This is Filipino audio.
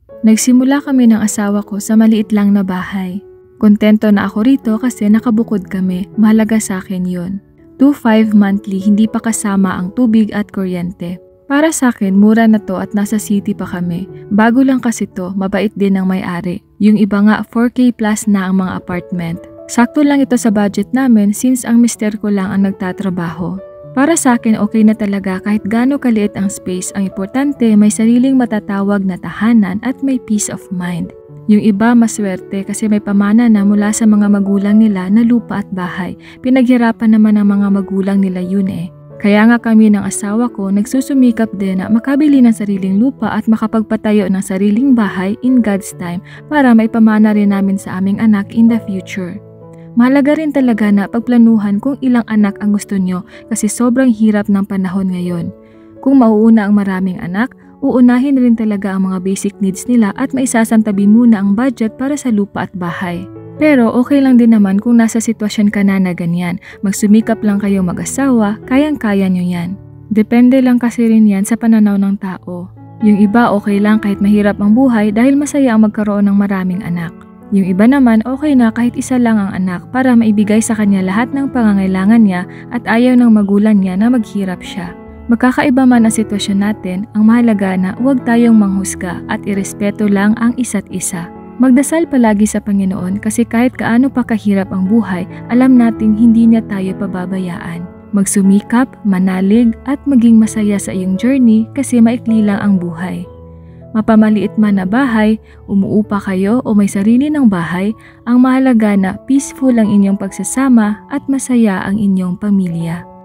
Nagsimula kami ng asawa ko sa maliit lang na bahay. Kontento na ako rito kasi nakabukod kami, mahalaga sa akin yun. 2,500 monthly, hindi pa kasama ang tubig at kuryente. Para sa akin, mura na to at nasa city pa kami. Bago lang kasi to, mabait din ang may-ari. Yung iba nga 4K plus na ang mga apartment. Sakto lang ito sa budget namin since ang mister ko lang ang nagtatrabaho. Para sa akin, okay na talaga kahit gaano kaliit ang space. Ang importante, may sariling matatawag na tahanan at may peace of mind. Yung iba maswerte kasi may pamana na mula sa mga magulang nila na lupa at bahay. Pinaghirapan naman ng mga magulang nila yun eh. Kaya nga kami ng asawa ko nagsusumikap din na makabili ng sariling lupa at makapagpatayo ng sariling bahay in God's time para may pamana rin namin sa aming anak in the future. Mahalaga rin talaga na pagplanuhan kung ilang anak ang gusto nyo kasi sobrang hirap ng panahon ngayon. Kung mauuna ang maraming anak, uunahin rin talaga ang mga basic needs nila at maisasantabi muna ang budget para sa lupa at bahay. Pero okay lang din naman kung nasa sitwasyon ka na ganyan. Magsumikap lang kayo mag-asawa, kayang-kaya nyo yan. Depende lang kasi rin yan sa pananaw ng tao. Yung iba okay lang kahit mahirap ang buhay dahil masaya ang magkaroon ng maraming anak. Yung iba naman okay na kahit isa lang ang anak para maibigay sa kanya lahat ng pangangailangan niya at ayaw ng magulang niya na maghirap siya. Magkakaiba man ang sitwasyon natin, ang mahalaga na huwag tayong manghusga at irespeto lang ang isa't isa. Magdasal palagi sa Panginoon kasi kahit kaano pa kahirap ang buhay, alam nating hindi niya tayo pababayaan. Magsumikap, manalig at maging masaya sa iyong journey kasi maikli lang ang buhay. Mapamaliit man na bahay, umuupa kayo o may sarili ng bahay, ang mahalaga na peaceful ang inyong pagsasama at masaya ang inyong pamilya.